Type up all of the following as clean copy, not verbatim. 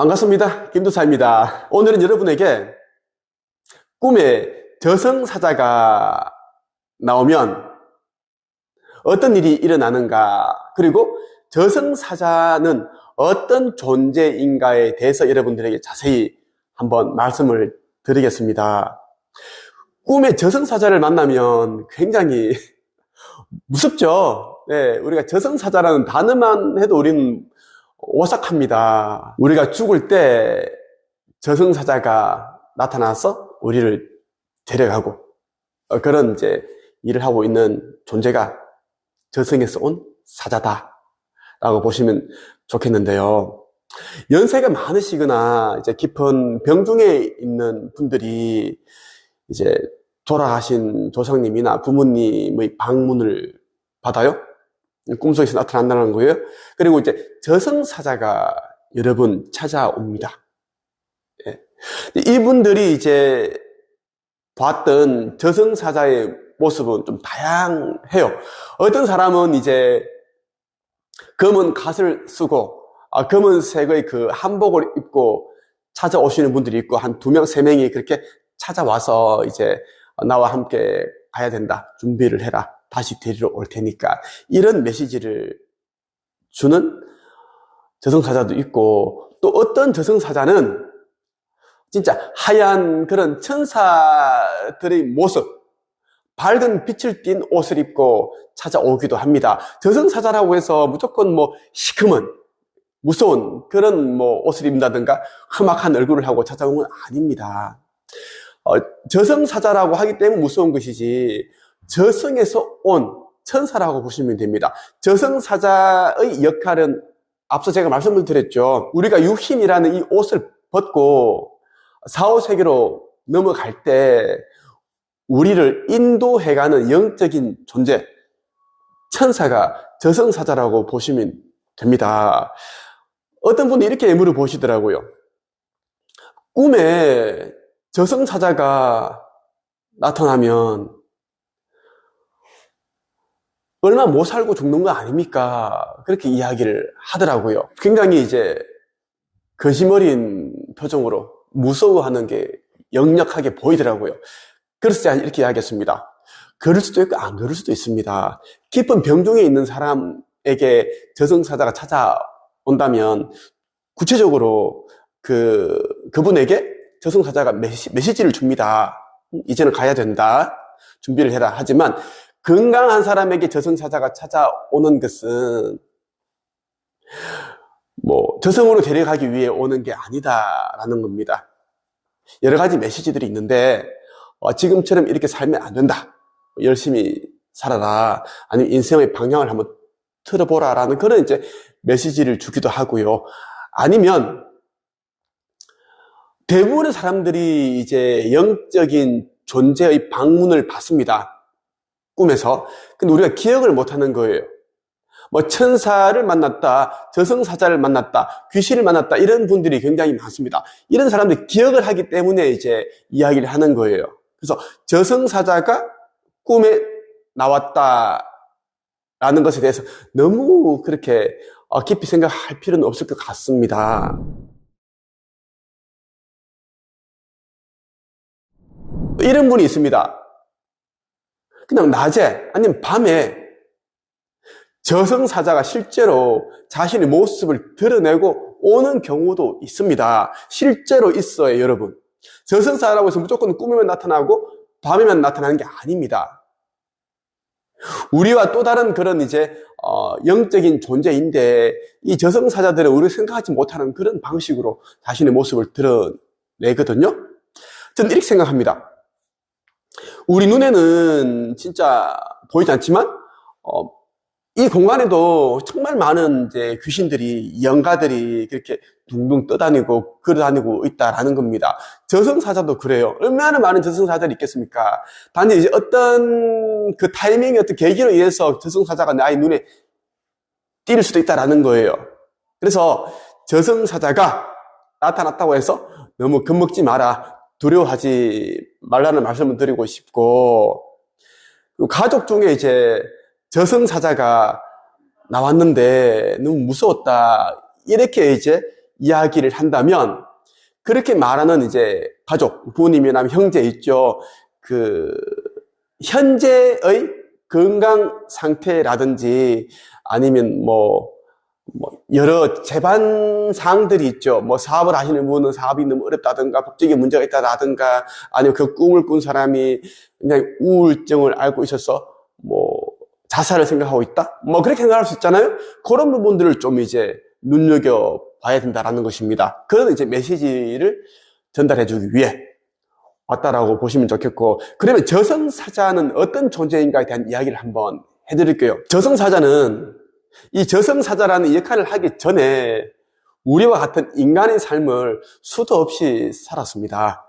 반갑습니다. 김도사입니다. 오늘은 여러분에게 꿈에 저승사자가 나오면 어떤 일이 일어나는가, 그리고 저승사자는 어떤 존재인가에 대해서 여러분들에게 자세히 한번 말씀을 드리겠습니다. 꿈에 저승사자를 만나면 굉장히 무섭죠. 네, 우리가 저승사자라는 단어만 해도 우리는 오싹합니다. 우리가 죽을 때 저승사자가 나타나서 우리를 데려가고 그런 일을 하고 있는 존재가 저승에서 온 사자다라고 보시면 좋겠는데요. 연세가 많으시거나 깊은 병중에 있는 분들이 돌아가신 조상님이나 부모님의 방문을 받아요. 꿈속에서 나타난다는 거예요. 그리고 저승사자가 여러분 찾아옵니다. 예. 이분들이 봤던 저승사자의 모습은 좀 다양해요. 어떤 사람은 검은 갓을 쓰고 검은색의 그 한복을 입고 찾아오시는 분들이 있고, 한 2명, 3명이 그렇게 찾아와서 나와 함께 가야 된다, 준비를 해라, 다시 데리러 올 테니까, 이런 메시지를 주는 저승사자도 있고, 또 어떤 저승사자는 진짜 하얀 그런 천사들의 모습, 밝은 빛을 띤 옷을 입고 찾아오기도 합니다. 저승사자라고 해서 무조건 시커먼 무서운 그런 옷을 입는다든가 험악한 얼굴을 하고 찾아오는 건 아닙니다. 저승사자라고 하기 때문에 무서운 것이지, 저승에서 온 천사라고 보시면 됩니다. 저승사자의 역할은 앞서 제가 말씀을 드렸죠. 우리가 육신이라는 이 옷을 벗고 4, 5세계로 넘어갈 때 우리를 인도해가는 영적인 존재, 천사가 저승사자라고 보시면 됩니다. 어떤 분이 이렇게 물어보시더라고요. 꿈에 저승사자가 나타나면 얼마 못 살고 죽는 거 아닙니까? 그렇게 이야기를 하더라고요. 굉장히 거짓말인 표정으로 무서워하는 게 역력하게 보이더라고요. 그래서 이렇게 이야기했습니다. 그럴 수도 있고 안 그럴 수도 있습니다. 깊은 병중에 있는 사람에게 저승사자가 찾아온다면 구체적으로 그분에게 저승사자가 메시지를 줍니다. 이제는 가야 된다, 준비를 해라. 하지만 건강한 사람에게 저승사자가 찾아오는 것은 저승으로 데려가기 위해 오는 게 아니다라는 겁니다. 여러 가지 메시지들이 있는데, 지금처럼 이렇게 살면 안 된다, 열심히 살아라, 아니면 인생의 방향을 한번 틀어보라라는 그런 메시지를 주기도 하고요. 아니면 대부분의 사람들이 영적인 존재의 방문을 받습니다, 꿈에서. 근데 우리가 기억을 못하는 거예요. 천사를 만났다, 저승사자를 만났다, 귀신을 만났다, 이런 분들이 굉장히 많습니다. 이런 사람들이 기억을 하기 때문에 이야기를 하는 거예요. 그래서 저승사자가 꿈에 나왔다라는 것에 대해서 너무 그렇게 깊이 생각할 필요는 없을 것 같습니다. 이런 분이 있습니다. 그냥 낮에 아니면 밤에 저승사자가 실제로 자신의 모습을 드러내고 오는 경우도 있습니다. 실제로 있어요, 여러분. 저승사자라고 해서 무조건 꿈에만 나타나고 밤에만 나타나는 게 아닙니다. 우리와 또 다른 그런 영적인 존재인데, 이 저승사자들은 우리가 생각하지 못하는 그런 방식으로 자신의 모습을 드러내거든요. 저는 이렇게 생각합니다. 우리 눈에는 진짜 보이지 않지만 이 공간에도 정말 많은 귀신들이, 영가들이 그렇게 둥둥 떠다니고 걸어다니고 있다라는 겁니다. 저승사자도 그래요. 얼마나 많은 저승사자들이 있겠습니까? 단지 어떤 그 타이밍이, 어떤 계기로 인해서 저승사자가 나의 눈에 띌 수도 있다라는 거예요. 그래서 저승사자가 나타났다고 해서 너무 겁먹지 마라, 두려워하지 말라는 말씀을 드리고 싶고, 가족 중에 저승사자가 나왔는데 너무 무서웠다, 이렇게 이야기를 한다면, 그렇게 말하는 이제 가족, 부모님이나 형제 있죠. 현재의 건강 상태라든지 아니면 여러 재반 사항들이 있죠. 사업을 하시는 분은 사업이 너무 어렵다든가, 법적인 문제가 있다든가, 아니면 그 꿈을 꾼 사람이 그냥 우울증을 앓고 있어서, 자살을 생각하고 있다? 그렇게 생각할 수 있잖아요? 그런 부분들을 좀 이제 눈여겨봐야 된다라는 것입니다. 그런 이제 메시지를 전달해주기 위해 왔다라고 보시면 좋겠고, 그러면 저승사자는 어떤 존재인가에 대한 이야기를 한번 해드릴게요. 이 저승사자라는 역할을 하기 전에 우리와 같은 인간의 삶을 수도 없이 살았습니다.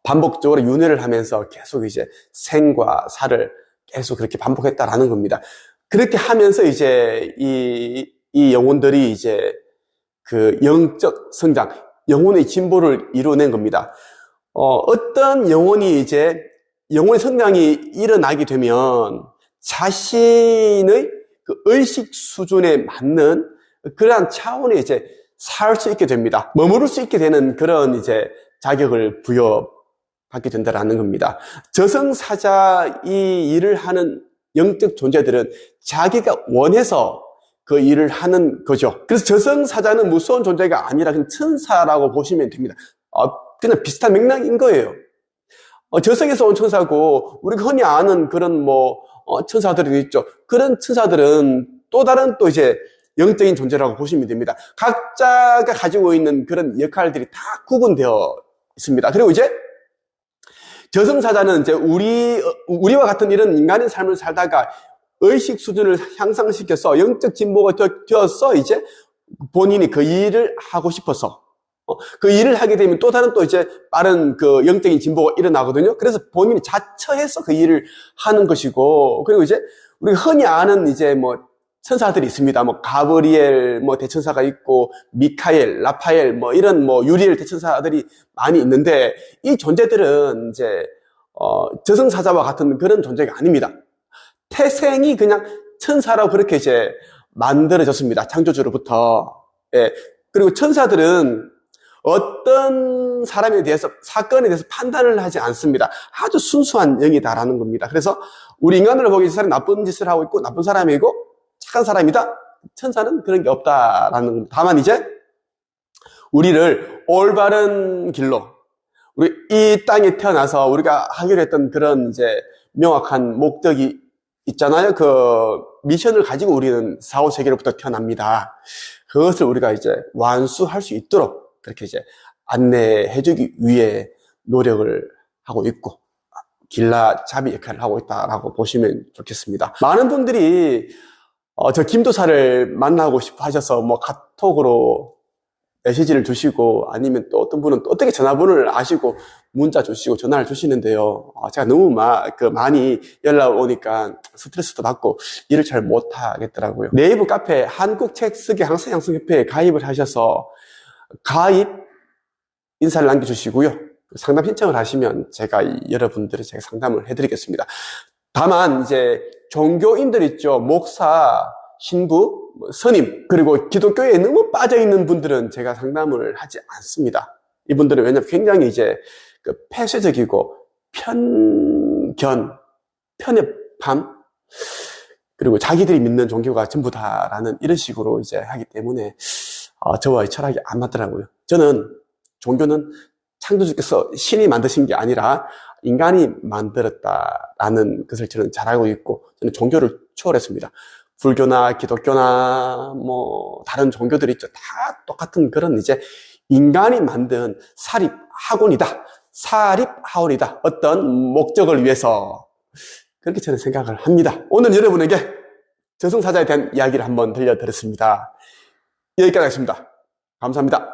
반복적으로 윤회를 하면서 계속 이제 생과 사를 계속 그렇게 반복했다라는 겁니다. 그렇게 하면서 이제 이 영혼들이 이제 그 영적 성장, 영혼의 진보를 이루어낸 겁니다. 어떤 영혼의 성장이 일어나게 되면 자신의 그 의식 수준에 맞는 그러한 차원에 이제 살 수 있게 됩니다. 머무를 수 있게 되는 그런 이제 자격을 부여받게 된다라는 겁니다. 저승사자 이 일을 하는 영적 존재들은 자기가 원해서 그 일을 하는 거죠. 그래서 저승사자는 무서운 존재가 아니라 그냥 천사라고 보시면 됩니다. 그냥 비슷한 맥락인 거예요. 저승에서 온 천사고, 우리가 흔히 아는 그런 천사들이 있죠. 그런 천사들은 또 다른 또 이제 영적인 존재라고 보시면 됩니다. 각자가 가지고 있는 그런 역할들이 다 구분되어 있습니다. 그리고 이제 저승사자는 이제 우리와 같은 이런 인간의 삶을 살다가 의식 수준을 향상시켜서 영적 진보가 되어서 이제 본인이 그 일을 하고 싶어서 그 일을 하게 되면 또 다른 또 이제 빠른 그 영적인 진보가 일어나거든요. 그래서 본인이 자처해서 그 일을 하는 것이고, 그리고 이제 우리가 흔히 아는 이제 천사들이 있습니다. 가브리엘 대천사가 있고, 미카엘, 라파엘 이런 유리엘 대천사들이 많이 있는데, 이 존재들은 이제 저승사자와 같은 그런 존재가 아닙니다. 태생이 그냥 천사라고 그렇게 이제 만들어졌습니다. 창조주로부터. 예. 그리고 천사들은 어떤 사람에 대해서, 사건에 대해서 판단을 하지 않습니다. 아주 순수한 영이다라는 겁니다. 그래서 우리 인간으로 보기에 이 사람이 나쁜 짓을 하고 있고 나쁜 사람이고 착한 사람이다. 천사는 그런 게 없다라는 겁니다. 다만 이제 우리를 올바른 길로, 우리 이 땅에 태어나서 우리가 하기로 했던 그런 이제 명확한 목적이 있잖아요. 그 미션을 가지고 우리는 사후세계로부터 태어납니다. 그것을 우리가 이제 완수할 수 있도록 그렇게 이제 안내해주기 위해 노력을 하고 있고, 길라잡이 역할을 하고 있다라고 보시면 좋겠습니다. 많은 분들이 저 김도사를 만나고 싶어 하셔서 카톡으로 메시지를 주시고, 아니면 또 어떤 분은 또 어떻게 전화번호를 아시고 문자 주시고 전화를 주시는데요. 제가 너무 많이 연락 오니까 스트레스도 받고 일을 잘 못하겠더라고요. 네이버 카페 한국책쓰기 항상양성협회에 가입을 하셔서 가입 인사를 남겨주시고요. 상담 신청을 하시면 여러분들이 제가 상담을 해드리겠습니다. 다만 이제 종교인들 있죠. 목사, 신부, 스님, 그리고 기독교에 너무 빠져있는 분들은 제가 상담을 하지 않습니다. 이분들은 왜냐면 굉장히 이제 폐쇄적이고 편협함, 그리고 자기들이 믿는 종교가 전부다라는 이런 식으로 이제 하기 때문에 저와의 철학이 안 맞더라고요. 저는 종교는 창조주께서 신이 만드신 게 아니라 인간이 만들었다라는 것을 저는 잘 알고 있고, 저는 종교를 초월했습니다. 불교나 기독교나 다른 종교들 있죠. 다 똑같은 그런 이제 인간이 만든 사립학원이다. 사립하원이다. 어떤 목적을 위해서. 그렇게 저는 생각을 합니다. 오늘 여러분에게 저승사자에 대한 이야기를 한번 들려드렸습니다. 여기까지 하겠습니다. 감사합니다.